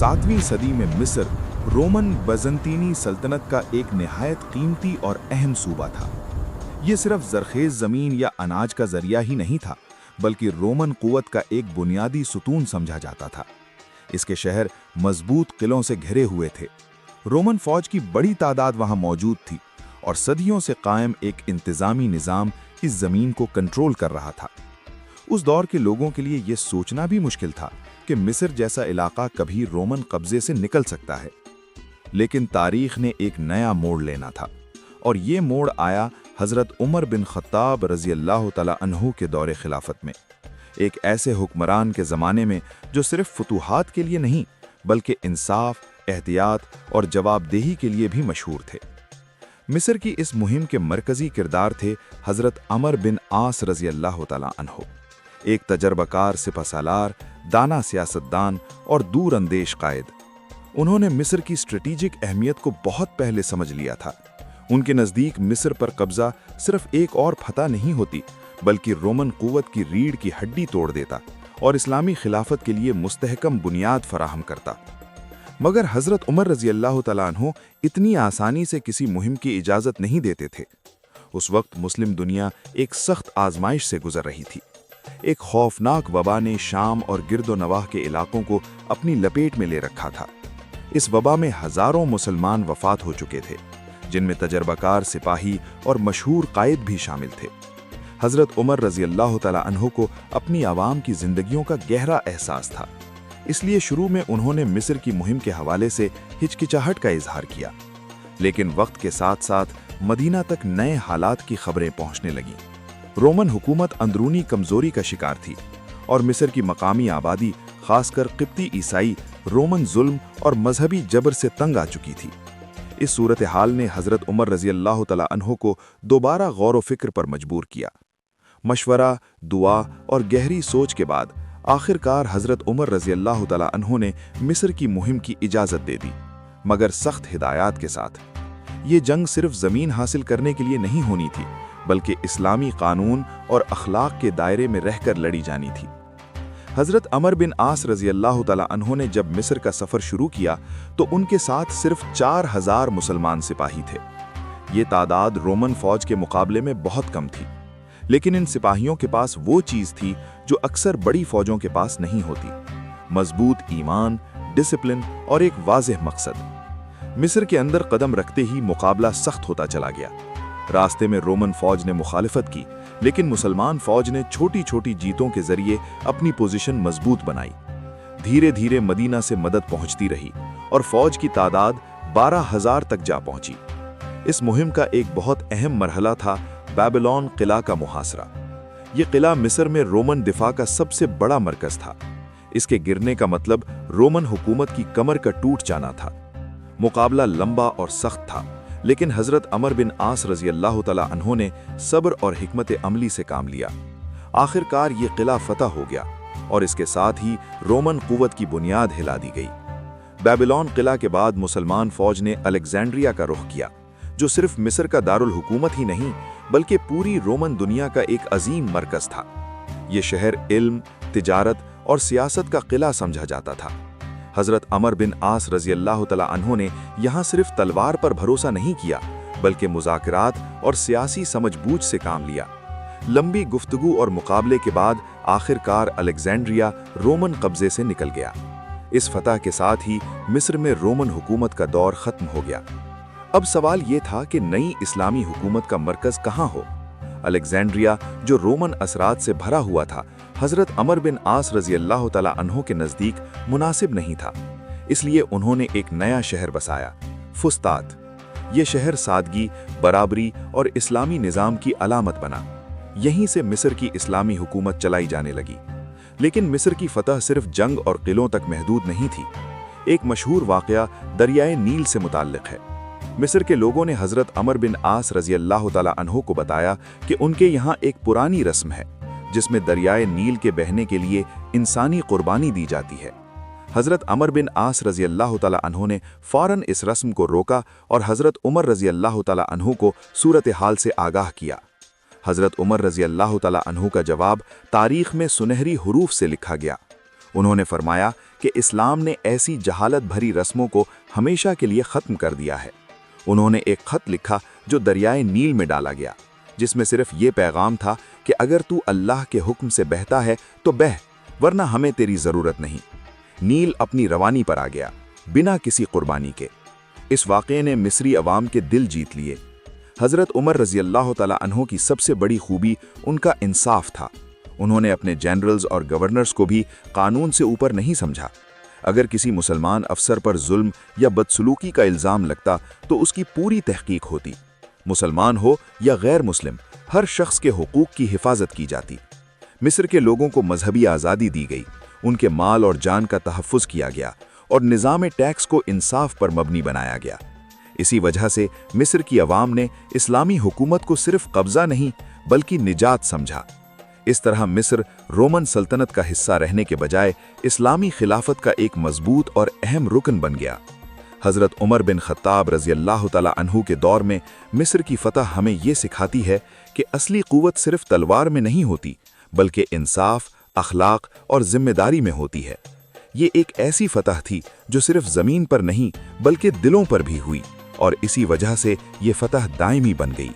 7वीं सदी में मिस्र रोमन बजंतीनी सल्तनत का एक निहायत कीमती और अहम सूबा था। ये सिर्फ जरखेज ज़मीन या अनाज का जरिया ही नहीं था, बल्कि रोमन कुव्वत का एक बुनियादी सुतून समझा जाता था। इसके शहर मजबूत किलों से घिरे हुए थे। रोमन फौज की बड़ी तादाद वहां मौजूद थी और सदियों से कायम एक इंतजामी निज़ाम इस ज़मीन को कंट्रोल कर रहा था। उस दौर के लोगों के लिए यह सोचना भी मुश्किल था कि मिस्र जैसा इलाका कभी रोमन कब्जे से निकल सकता है। लेकिन तारीख ने एक नया मोड़ लेना था, और ये मोड़ आया हज़रत उमर बिन ख़त्ताब रज़ी अल्लाह तआला अन्हु के दौरे खिलाफत में, एक ऐसे हुक्मरान के ज़माने में जो सिर्फ फतूहात के लिए नहीं बल्कि इंसाफ, एहतियात और जवाबदेही के लिए भी मशहूर थे। मिस्र की इस मुहिम के मरकज़ी किरदार थे हज़रत अमर बिन आस रज़ी अल्लाह तआला अन्हु, एक तजर्बाकार सिपहसालार, दाना सियासतदान और दूर अंदेश कायद। उन्होंने मिस्र की स्ट्रेटेजिक अहमियत को बहुत पहले समझ लिया था। उनके नज़दीक मिस्र पर कब्जा सिर्फ एक और फतह नहीं होती, बल्कि रोमन कुव्वत की रीढ़ की हड्डी तोड़ देता और इस्लामी खिलाफत के लिए मुस्तहकम बुनियाद फराहम करता। मगर हज़रत उमर रज़ी अल्लाह तआला अन्हु इतनी आसानी से किसी मुहिम की इजाज़त नहीं देते थे। उस वक्त मुस्लिम दुनिया एक सख्त आजमाइश से गुजर रही थी। एक खौफनाक वबा ने शाम और गिरदो नवाह के इलाकों को अपनी लपेट में ले रखा था। इस वबा में हज़ारों मुसलमान वफात हो चुके थे, जिनमें तजर्बाकार सिपाही और मशहूर कायद भी शामिल थे। हज़रत उमर रज़ी अल्लाह तआला अन्हु को अपनी आवाम की ज़िंदगियों का गहरा एहसास था, इसलिए शुरू में उन्होंने मिस्र की मुहिम के हवाले से हिचकिचाहट का इजहार किया। लेकिन वक्त के साथ साथ मदीना तक नए हालात की खबरें पहुंचने लगीं। रोमन हुकूमत अंदरूनी कमजोरी का शिकार थी और मिस्र की मकामी आबादी, खासकर किप्ती ईसाई, रोमन जुल्म और मजहबी जबर से तंग आ चुकी थी। इस सूरत हाल ने हज़रत उमर रज़ी अल्लाह तआला अन्हु को दोबारा गौर व फिक्र पर मजबूर किया। मशवरा, दुआ और गहरी सोच के बाद आखिरकार हज़रत उमर रज़ी अल्लाह तआला अन्हु ने मिस्र की मुहिम की इजाज़त दे दी, मगर सख्त हिदायत के साथ। ये जंग सिर्फ ज़मीन हासिल करने के लिए नहीं होनी थी, बल्कि इस्लामी कानून और अखलाक के दायरे में रहकर लड़ी जानी थी। हज़रत अमर बिन आस रज़ी अल्लाह तआला अन्हु ने जब मिस्र का सफ़र शुरू किया तो उनके साथ सिर्फ 4000 मुसलमान सिपाही थे। ये तादाद रोमन फ़ौज के मुकाबले में बहुत कम थी, लेकिन इन सिपाहियों के पास वो चीज़ थी जो अक्सर बड़ी फ़ौजों के पास नहीं होती: मजबूत ईमान, डिसिप्लिन और एक वाज़ेह मकसद। मिस्र के अंदर कदम रखते ही मुकाबला सख्त होता चला गया। रास्ते में रोमन फ़ौज ने मुखालिफत की, लेकिन मुसलमान फ़ौज ने छोटी छोटी जीतों के जरिए अपनी पोजीशन मजबूत बनाई। धीरे धीरे मदीना से मदद पहुंचती रही और फ़ौज की तादाद 12,000 तक जा पहुंची। इस मुहिम का एक बहुत अहम मरहला था बेबीलोन किला का मुहासरा। ये किला मिस्र में रोमन दिफा का सबसे बड़ा मरकज़ था। इसके गिरने का मतलब रोमन हुकूमत की कमर का टूट जाना था। मुकाबला लंबा और सख्त था, लेकिन हज़रत अमर बिन आस रज़ी अल्लाह तआला अन्हु ने सब्र और हिकमत अमली से काम लिया। आखिरकार ये किला फतह हो गया और इसके साथ ही रोमन कुव्वत की बुनियाद हिला दी गई। बेबीलोन किला के बाद मुसलमान फ़ौज ने अलेक्जेंड्रिया का रुख किया, जो सिर्फ मिस्र का दारुल हुकूमत ही नहीं बल्कि पूरी रोमन दुनिया का एक अजीम मरकज़ था। ये शहर इल्म, तिजारत और सियासत का किला समझा जाता था। हज़रत अमर बिन आस रज़ी अल्लाह तआला अन्हु ने यहाँ सिर्फ तलवार पर भरोसा नहीं किया, बल्कि मुज़ाकरात और सियासी समझबूझ से काम लिया। लंबी गुफ्तगू और मुकाबले के बाद आखिरकार अलेक्जेंड्रिया रोमन कब्जे से निकल गया। इस फतह के साथ ही मिस्र में रोमन हुकूमत का दौर ख़त्म हो गया। अब सवाल ये था कि नई इस्लामी हुकूमत का मरकज़ कहाँ हो। अलेक्जेंड्रिया, जो रोमन असरात से भरा हुआ था, हज़रत अमर बिन आस रज़ी अल्लाह तआला अन्हु के नज़दीक मुनासिब नहीं था। इसलिए उन्होंने एक नया शहर बसाया, फुस्तात। ये शहर सादगी, बराबरी और इस्लामी निज़ाम की अलामत बना। यहीं से मिस्र की इस्लामी हुकूमत चलाई जाने लगी। लेकिन मिस्र की फतह सिर्फ जंग और किलों तक महदूद नहीं थी। एक मशहूर वाक़या दरियाए नील से मुताल्लिक़ है। मिस्र के लोगों ने हज़रत अमर बिन आस रज़ी अल्लाह तआला अन्हु को बताया कि उनके यहाँ एक पुरानी रस्म है, जिसमें दरियाए नील के बहने के लिए इंसानी कुर्बानी दी जाती है। हज़रत अमर बिन आस रज़ी अल्लाह तआला अन्हु ने फ़ौरन इस रस्म को रोका और हज़रत उमर रज़ी अल्लाह तआला अन्हु को सूरत हाल से आगाह किया। हज़रत उमर रज़ी अल्लाह तआला अन्हु का जवाब तारीख़ में सुनहरी हुरूफ से लिखा गया। उन्होंने फरमाया کہ اسلام نے ایسی جہالت بھری رسموں کو ہمیشہ کے لیے ختم کر دیا ہے۔ انہوں نے ایک خط لکھا جو دریائے نیل میں ڈالا گیا، جس میں صرف یہ پیغام تھا کہ اگر تو اللہ کے حکم سے بہتا ہے تو بہہ، ورنہ ہمیں تیری ضرورت نہیں۔ نیل اپنی روانی پر آ گیا، بنا کسی قربانی کے۔ اس واقعے نے مصری عوام کے دل جیت لیے۔ حضرت عمر رضی اللہ تعالیٰ عنہ کی سب سے بڑی خوبی ان کا انصاف تھا۔ انہوں نے اپنے جنرلز اور گورنرز کو بھی قانون سے اوپر نہیں سمجھا۔ اگر کسی مسلمان افسر پر ظلم یا بدسلوکی کا الزام لگتا تو اس کی پوری تحقیق ہوتی۔ مسلمان ہو یا غیر مسلم، ہر شخص کے حقوق کی حفاظت کی جاتی۔ مصر کے لوگوں کو مذہبی آزادی دی گئی، ان کے مال اور جان کا تحفظ کیا گیا، اور نظام ٹیکس کو انصاف پر مبنی بنایا گیا۔ اسی وجہ سے مصر کی عوام نے اسلامی حکومت کو صرف قبضہ نہیں بلکہ نجات سمجھا۔ اس طرح مصر رومن سلطنت کا حصہ رہنے کے بجائے اسلامی خلافت کا ایک مضبوط اور اہم رکن بن گیا۔ حضرت عمر بن خطاب رضی اللہ تعالیٰ عنہ کے دور میں مصر کی فتح ہمیں یہ سکھاتی ہے کہ اصلی قوت صرف تلوار میں نہیں ہوتی، بلکہ انصاف، اخلاق اور ذمہ داری میں ہوتی ہے۔ یہ ایک ایسی فتح تھی جو صرف زمین پر نہیں بلکہ دلوں پر بھی ہوئی، اور اسی وجہ سے یہ فتح دائمی بن گئی۔